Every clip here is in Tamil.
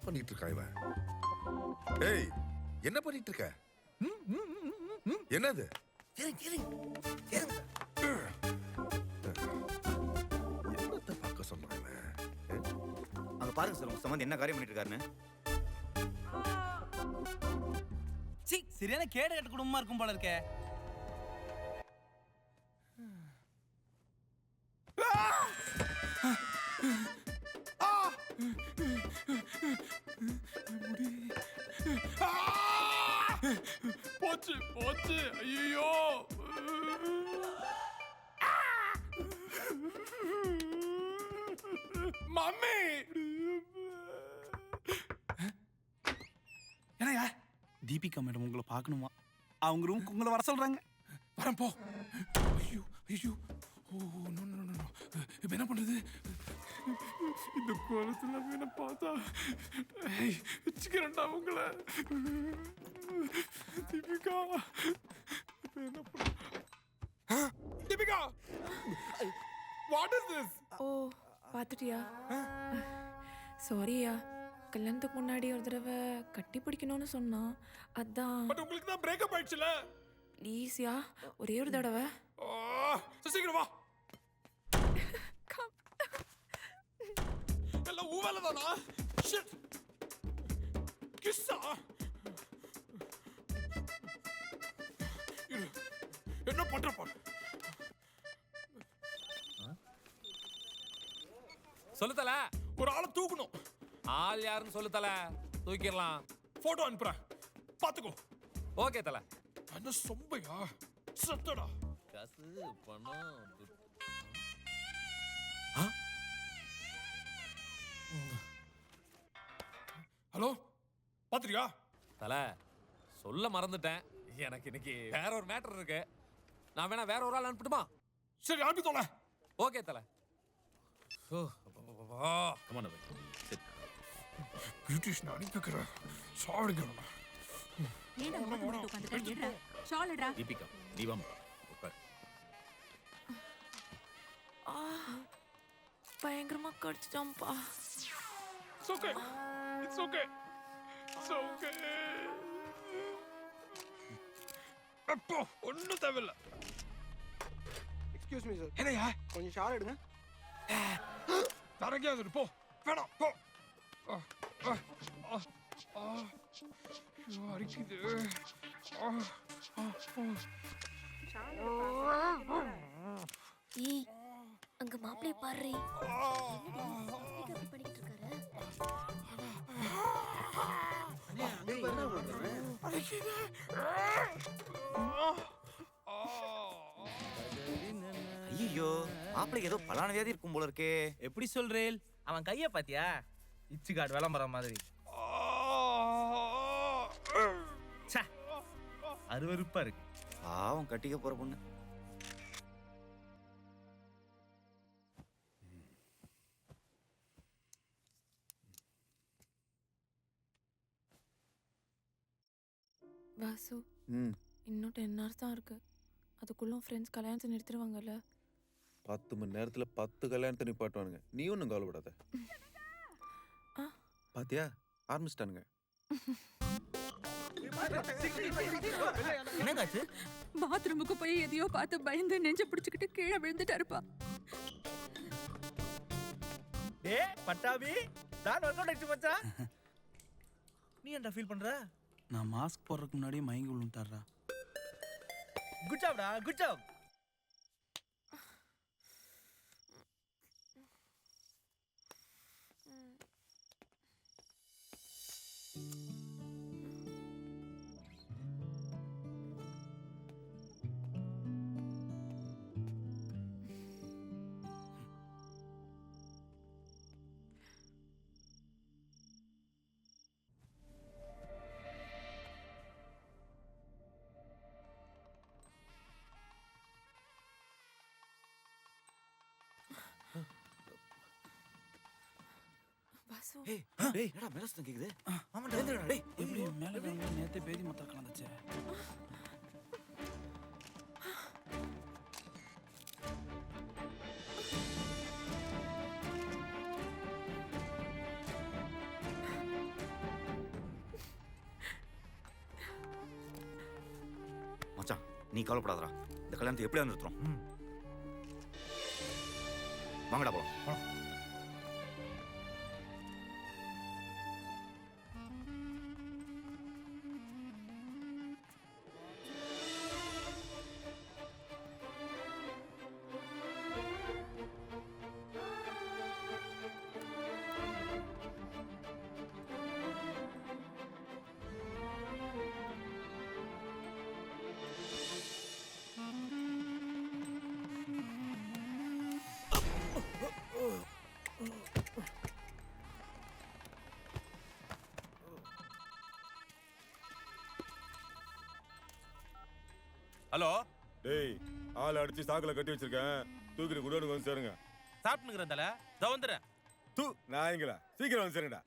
பண்ணிட்டு இருக்கா இவன்? ஏய், என்ன பண்ணிட்டு இருக்க? என்னது? என்னத்தை பார்க்க சொன்னான் இவன்? அங்க பாருங்க சார், உங்க சம்பந்தி என்ன காரியம் பண்ணிட்டு இருக்காருன்னு. சரியான கேடு கட்ட குடும்பமா இருக்கும் போல இருக்கே. போச்சு போச்சு, ஐயோ. மம்மி, என்னையா தீபிகா மேடம் உங்களை பார்க்கணுமா? அவங்க ரூமுக்கு உங்களை வர சொல்றாங்க. வரேன் போ. ஐயோ ஐயோ, oh no no no no. இப்போ என்ன பண்றது? இந்த கோலத்துல என்ன பார்த்தா வச்சுக்கிறேன்டா உங்களை. தீபிகா, இப்போ என்ன பண்ண? Deepika, what is this? Oh, பார்த்துட்டியா? சாரியா, கல்யாணத்துக்கு முன்னாடி ஒரு தடவை கட்டி பிடிக்கணும்னு சொன்னான், அதான். பட் உங்களுக்கு தான் பிரேக்கப் ஆயிடுச்சுல. ப்ளீஸ்யா, ஒரே ஒரு தடவை. சீக்கிரம் வா. எல்லாம் ஊவேல தானா? ஷிட். கிஸ்ஸா? என்ன பண்ற பாரு. சொல்லுத்தல, ஒரு ஆளை தூக்கணும். ஆள் யாருன்னு சொல்லுத்தல, தூக்கிடலாம். போட்டோ அனுப்புறேன், பாத்துக்கோ. ஓகே தல. என்ன சொம்பையா சத்தடா. காசு பணம். ஹலோ, பாத்துறியா? தல, சொல்ல மறந்துட்டேன். எனக்கு இன்னைக்கு வேற ஒரு மேட்டர் இருக்கு. நான் வேணா வேற ஒரு ஆள் அனுப்பிட்டுமா? சரி, அனுப்பி தோல. ஓகே தல. பியூட்டிஷன் அனுப்பிக்கிறேன். சாடுகிறேன். தீபிகா, தீபம் உட்கார். பயங்கரமா கடிச்சிட்டான்ப்பா. It's okay. It's okay. It's okay. அப்போ ஒன்றும் தேவையில்ல. Excuse me sir. என்னையா? கொஞ்சம் ஷால் எடுங்க. வேற எங்கேயாவது போ. வேணாம், போ. ஐயோ, அரிக்குது. ஏய், அங்க மாப்பிளை பாரு. பண்ணிட்டு இருக்காரு. ஐயோ, மாப்பிளைக்கு ஏதோ பலான வியாதி இருக்கும் போல இருக்கே. எப்படி சொல்றேன்? அவன் கைய பாத்தியா? இச்சு கார்டு விளம்பரம் மாதிரி. அருவருப்பா இருக்கு. பாவம், கட்டிக்க போற பொண்ணு. வாசு, இன்னும் 10 hours தான் இருக்கு. அதுக்குள்ள ஃப்ரெண்ட்ஸ் கல்யாணத்தை நிறுத்திடுவாங்கல்ல. 10 மணி நேரத்துல 10 கல்யாணத்தை நிப்பாட்டுவானுங்க. நீ ஒன்றும் கவலைப்படாத. பாத்தியா, ஆரம்பிச்சிட்டானுங்க. என்னங்காச்சு? பாத்ரூமுக்கு போய் எதையோ பார்த்து பயந்து நெஞ்ச பிடிச்சுக்கிட்டு கீழே விழுந்துட்டாருப்பா. டேய் பட்டாபி, நான் ஒர்க் அவுட் ஆயிடுச்சு மச்சான். நீ என்ன ஃபீல் பண்ற? நான் மாஸ்க் போடுறதுக்கு முன்னாடியே மயங்கி விழுந்துட்டாரா. குட் ஜாப்டா, குட் ஜாப். வாசு, ஏய், டேய், என்னடா மேல சத்தம் கேக்குது? ஆமாடா. டேய், எப்படி மேல வந்து நேத்தே பேதி மொத்த கலந்துச்சு. நீ கவலைப்படாதடா, இந்த கல்யாணத்தை எப்படியா நிறுத்துறோம். வாங்கடா போலாம். ஹலோ, டேய், ஆள் அடிச்சு சாக்குல கட்டி வச்சிருக்கேன், தூக்கிட்டு குடோனுக்கு வந்து சேருங்க. சாப்பிட்டுங்கிறேன் தல, இதோ வந்துடுறேன். நாயங்களா, சீக்கிரம் வந்து சேருங்கடா.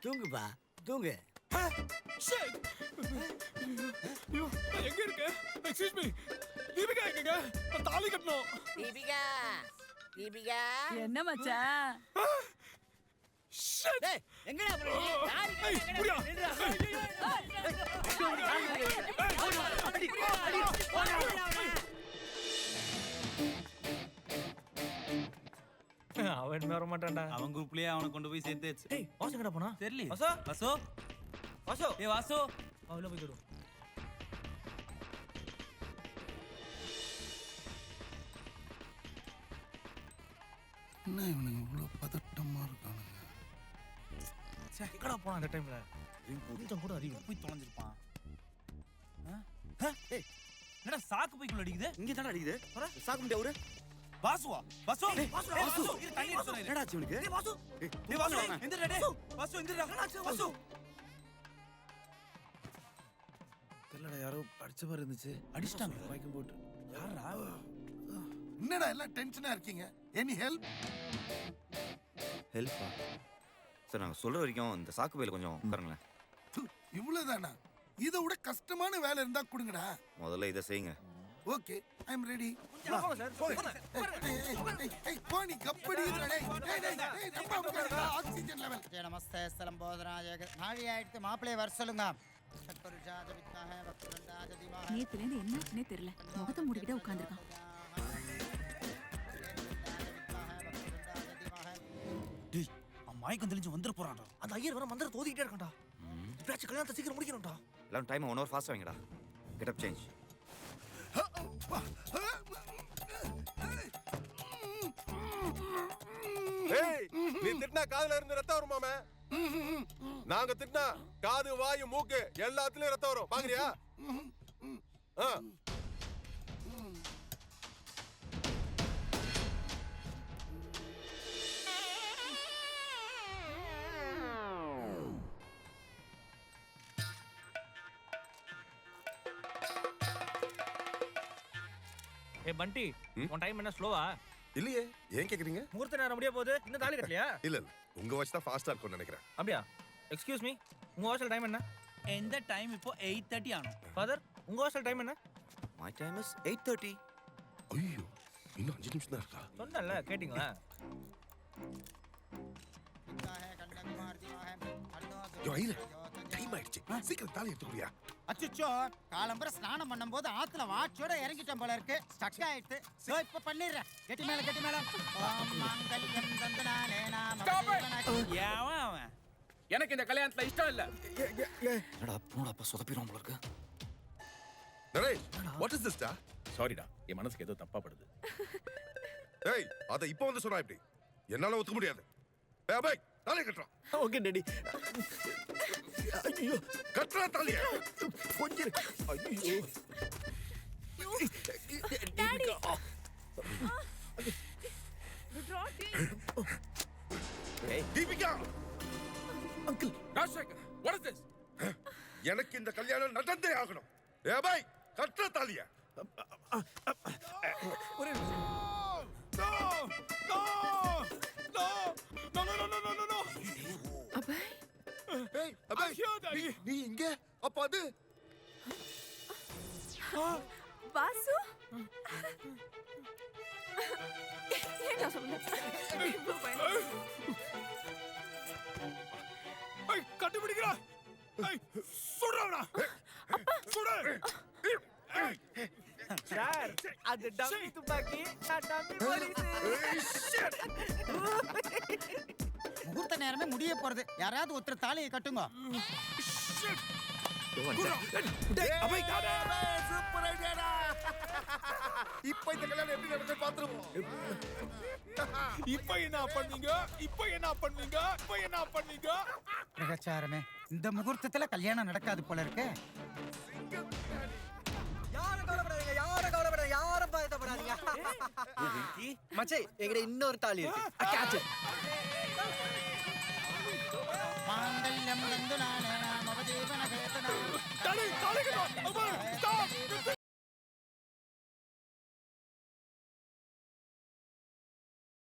தூங்குப்பா, தூங்கு. எங்க இருக்க? எக்ஸ்கியூஸ் மீ, தீபிகா எங்கங்க? நான் தாலி கட்டணும். தீபிகா, தீபிகா. என்ன மச்சான்? டேய், எங்கடா போற நீ? தாலி கட்ட புரியா? அவன் வர மாட்டான்டா. அவன் குரூப்லயே அவனை கொண்டு போய் சேர்த்தாச்சு. ஏய், வாசு எங்கடா போனா? தெரியல. வாசு, வாசு, வாசு, ஏய் வாசு, அவள போய் தேடு. என்ன இவனுங்க இவ்வளவு பதட்டமா இருக்கானுங்க? எங்கடா போனா அந்த டைம்ல? கொஞ்சம் கூட அறிவு. போய் தொலைஞ்சிருப்பான். ஏய், என்னடா சாக்கு பைக்குள்ள அடிக்குது? இங்க தானே அடிக்குது, சாக்கு முடியா அவரு. வாசுவா, வாசு, வாசு, வாசு, இரு தண்ணி எடுத்து வரேன். என்னடா ஆச்சு இவனுக்கு? ஏய் வாசு, டேய் வாசு, எந்திரடா டேய். வாசு எந்திரடா. வாசு. தெரியலடா, யாரோ அடிச்ச மாதிரி இருந்துச்சு. அடிச்சிட்டாங்க. மயக்கம் போட்டு. யாரா? என்னடா எல்லாம் டென்ஷனா இருக்கீங்க? Any help? ஹெல்ப்பா? சார், நாங்கள் சொல்கிற வரைக்கும் இந்த சாக்கு பையில கொஞ்சம் உட்காருங்களேன். இவ்வளவுதானா? இதை விட கஷ்டமான வேலை இருந்தா கொடுங்கடா. முதல்ல இதை செய்யுங்க. Okay, I am ready. போங்க சார், போங்க. போனி கப்படி ஆக்சிஜன் லெவல். நமஸ்தே ஸ்தலம்போதராய. நாழி ஆயிடுத்து, மாப்பிள்ளைய வர சொல்லுங்க. நேத்துலேருந்து என்னாச்சுன்னே தெரியல. முகத்தை மூடிக்கிட்டே உட்காந்துருக்கான். டேய், அவன் மயக்கம் தெளிஞ்சு வந்துட போறான்டா. அந்த ஐயர் வர மந்திரம் தோதிக்கிட்டே இருக்கான்டா. இப்பயாச்சும் கல்யாணத்தை சீக்கிரம் முடிக்கணும்டா. எல்லாரும் டைம் 1 hour ஃபாஸ்ட் வாங்கடா. Get up change. ஏய், நீ திட்டினா காதுல இருந்து ரத்தம் வருமாமே. நாங்க திட்டினா காது, வாயு, மூக்கு எல்லாத்துலயும் ரத்தம் வரும். பாக்குறியா? ஏய் பண்டி, உன் டைம் என்ன ஸ்லோவா? இல்லையே, ஏன் கேக்குறீங்க? முகூர்த்த நேரம் முடிய போகுது, இன்னும் தாலி கட்டலையா? இல்ல இல்ல, உங்க வாட்ச் தான் ஃபாஸ்டா இருக்கும்னு நினைக்கிறேன். அப்படியா? எக்ஸ்கியூஸ் மீ, உங்க வாட்ச்ல டைம் என்ன? எந்த டைம் இப்போ 8:30 ஆனும். ஃபாதர், உங்க வாட்ச்ல டைம் என்ன? My time is 8:30. ஐயோ, இன்னும் 5 நிமிஷம் தான் இருக்கா? சொன்னல, கேட்டிங்களா? யோ ஐல, டைம் ஆயிடுச்சு. சீக்கிரம் தாலி எடுத்துக்குறியா? அச்சோ, காலம்பர ஸ்நானம் பண்ணும்போது ஆத்துல வாட்சோட இறங்கிட்டேன் போல இருக்கு. ஸ்டக் ஆயிடுச்சு. சோ இப்ப பண்ணிடுறேன். கெட்டி மேல, கெட்டி மேல. ஓம் மங்கல்யம் தந்தனானே நாம. ஏவன் அவன்? எனக்கு இந்த கல்யாணத்துல இஷ்டம் இல்ல. என்னடா போடாப்பா, சொதப்பிடும் போல இருக்கு. நரேஷ், வாட் இஸ் திஸ் டா? சாரிடா, என் மனசுக்கு ஏதோ தப்பா படுது. ஏய், அத இப்போ வந்து சொன்னா எப்படி? என்னால ஒத்துக்க முடியாது. ஏய் அபே, தாலி கட்டறோம். Okay daddy. ஐயோ, கட்டறா தாலிய. கொஞ்சம் ஐயோ. டாடி. ஏய் Deepika. Uncle, Rajasekhar, what is this? எனக்கு இந்த கல்யாணம் நடந்தே ஆகணும். ஏய் அபே, கட்டறா தாலிய. ஒரே no no no no no no no no. அபே, ஏய் அபே, நீ இங்க? அப்ப அது வாசு, ஏன்டா சொல்லுங்க? ஏய், கட்டி பிடிக்கிறா. ஏய், சுடுறவனா. சார் அது டம்மி துப்பாக்கி நான் டம்மி போலீஸ் முகூர்த்த நேரமே முடிய போறது யாராவது ஒருத்தர் தாலியை கட்டுங்க சூப்பர் ஐடியாடா. இப்ப இந்த கல்யாணம் எப்படி நடக்குது பாத்துருவோம். இப்ப என்ன பண்ணீங்க? இப்ப என்ன பண்ணீங்க? இப்ப என்ன பண்ணீங்க? பிரகச்சாரமே இந்த முகூர்த்தத்துல கல்யாணம் நடக்காது போல இருக்கு. யாரும் கவலைப்படாதீங்க யாரும் பயப்படாதீங்க மச்சே எங்கட இன்னொரு தாலி இருக்கு கேட்ச் மாங்கல்யம் தந்து நானே நாம ஜீவன கேதனா தாலி தாலி